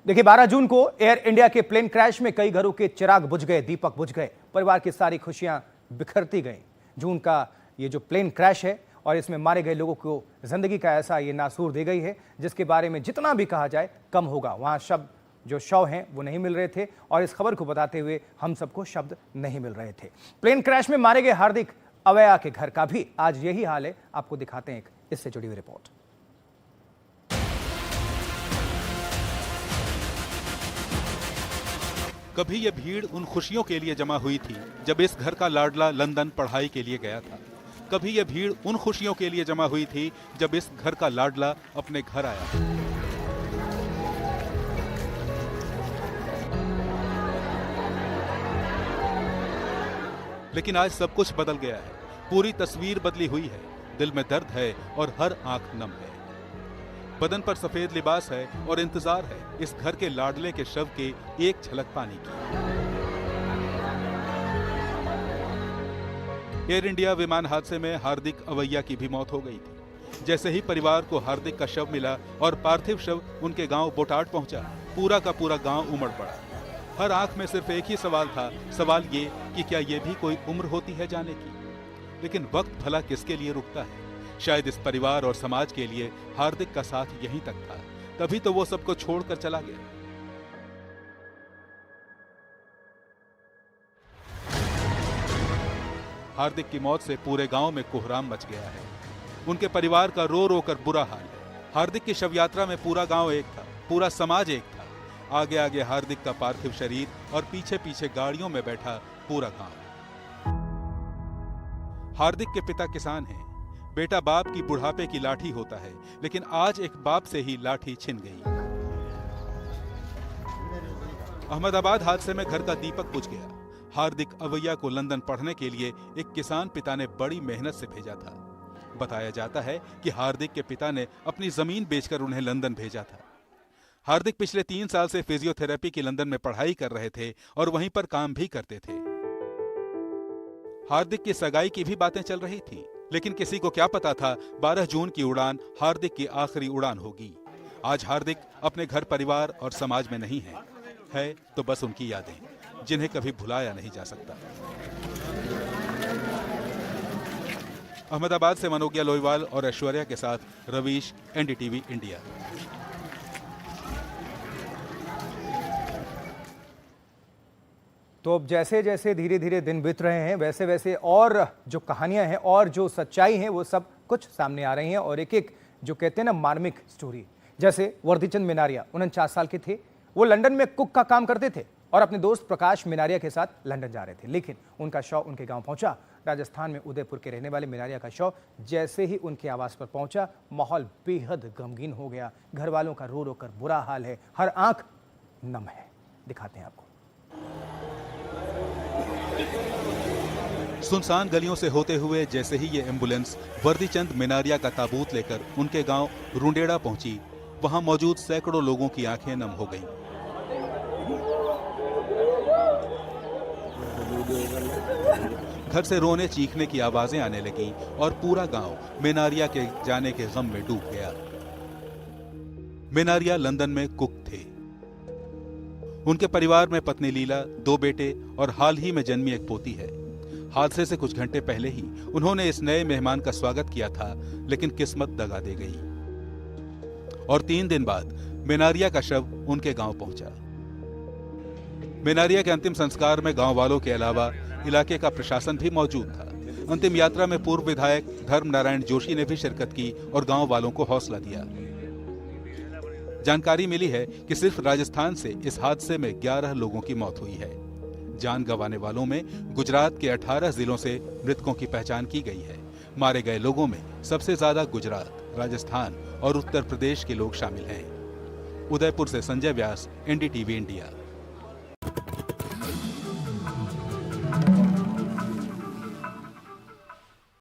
देखिए 12 जून को air India के प्लेन क्रैश में कई घरों के चिराग बुझ गए, दीपक बुझ गए, परिवार की सारी खुशियां बिखरती गईं। जून का ये जो प्लेन क्रैश है और इसमें मारे गए लोगों को जिंदगी का ऐसा ये नासूर दे गई है जिसके बारे में जितना भी कहा जाए कम होगा। वहां जो शव हैं वो नहीं मिल रहे थे और इस खबर को बताते हुए हम सबको शब्द नहीं मिल रहे थे। प्लेन क्रैश में मारे गए हार्दिक अवैया के घर का भी आज यही हाल है। आपको दिखाते हैं एक इससे जुड़ी हुई रिपोर्ट। कभी ये भीड़ उन खुशियों के लिए जमा हुई थी जब इस घर का लाडला लंदन पढ़ाई के लिए गया था। कभी ये भीड़ उन खुशियों के लिए जमा हुई थी जब इस घर का लाडला अपने घर आया। लेकिन आज सब कुछ बदल गया है, पूरी तस्वीर बदली हुई है। दिल में दर्द है और हर आंख नम है। बदन पर सफेद लिबास है और इंतजार है इस घर के लाडले के शव के एक झलक पाने की। एयर इंडिया विमान हादसे में हार्दिक अवैया की भी मौत हो गई थी। जैसे ही परिवार को हार्दिक का शव मिला और पार्थिव शव उनके गांव बोटाड पहुंचा, पूरा का पूरा गांव उमड़ पड़ा। हर आंख में सिर्फ एक ही सवाल था, सवाल ये कि क्या ये भी कोई उम्र होती है जाने की। लेकिन वक्त भला किसके लिए रुकता है? शायद इस परिवार और समाज के लिए हार्दिक का साथ यहीं तक था, तभी तो वो सबको छोड़कर चला गया। हार्दिक की मौत से पूरे गांव में कोहराम मच गया है। उनके परिवार का रो रो कर बुरा हाल है। हार्दिक की शव यात्रा में पूरा गांव एक था, पूरा समाज एक था। आगे आगे हार्दिक का पार्थिव शरीर और पीछे पीछे गाड़ियों में बैठा पूरा गांव। हार्दिक के पिता किसान हैं। बेटा बाप की बुढ़ापे की लाठी होता है, लेकिन आज एक बाप से ही लाठी छिन गई। अहमदाबाद हादसे में घर का दीपक बुझ गया। हार्दिक अवैया को लंदन पढ़ने के लिए एक किसान पिता ने बड़ी मेहनत से भेजा था। बताया जाता है कि हार्दिक के पिता ने अपनी जमीन बेचकर उन्हें लंदन भेजा था। हार्दिक पिछले 3 साल से फिजियोथेरेपी की लंदन में पढ़ाई कर रहे थे और वहीं पर काम भी करते थे। हार्दिक की सगाई की भी बातें चल रही थी, लेकिन किसी को क्या पता था 12 जून की उड़ान हार्दिक की आखिरी उड़ान होगी। आज हार्दिक अपने घर, परिवार और समाज में नहीं है तो बस उनकी यादें, जिन्हें कभी भुलाया नहीं जा सकता। अहमदाबाद से मनोज्ञा लोईवाल और ऐश्वर्या के साथ रवीश, एनडीटीवी इंडिया। तो अब जैसे जैसे धीरे धीरे दिन बीत रहे हैं वैसे वैसे और जो कहानियां हैं और जो सच्चाई है वो सब कुछ सामने आ रही हैं और एक एक जो कहते हैं ना मार्मिक स्टोरी। जैसे वर्दीचंद मिनारिया 49 साल के थे। वो लंदन में कुक का काम करते थे और अपने दोस्त प्रकाश मिनारिया के साथ लंदन जा रहे थे, लेकिन उनका शव उनके गांव पहुंचा। राजस्थान में उदयपुर के रहने वाले मिनारिया का शव जैसे ही उनके आवास पर पहुंचा, माहौल बेहद गमगीन हो गया। घर वालों का रो रो कर बुरा हाल है, हर आंख नम है। दिखाते हैं आपको। सुनसान गलियों से होते हुए जैसे ही ये एम्बुलेंस वर्दीचंद मिनारिया का ताबूत लेकर उनके गांव रुंडेड़ा पहुंची, वहां मौजूद सैकड़ों लोगों की आंखें नम हो गईं। घर से रोने चीखने की आवाजें आने लगी और पूरा गांव मिनारिया के जाने के गम में डूब गया। मिनारिया लंदन में कुक थे। उनके परिवार में पत्नी लीला, 2 बेटे और हाल ही में जन्मी एक पोती है। हादसे से कुछ घंटे पहले ही उन्होंने इस नए मेहमान का स्वागत किया था, लेकिन किस्मत दगा दे गई और 3 दिन बाद मिनारिया का शव उनके गांव पहुंचा। मिनारिया के अंतिम संस्कार में गांव वालों के अलावा इलाके का प्रशासन भी मौजूद था। अंतिम यात्रा में पूर्व विधायक धर्म नारायण जोशी ने भी शिरकत की और गांव वालों को हौसला दिया। जानकारी मिली है कि सिर्फ राजस्थान से इस हादसे में 11 लोगों की मौत हुई है। जान गंवाने वालों में गुजरात के 18 जिलों से मृतकों की पहचान की गई है। मारे गए लोगों में सबसे ज्यादा गुजरात, राजस्थान और उत्तर प्रदेश के लोग शामिल हैं। उदयपुर से संजय व्यास, एनडीटीवी इंडिया।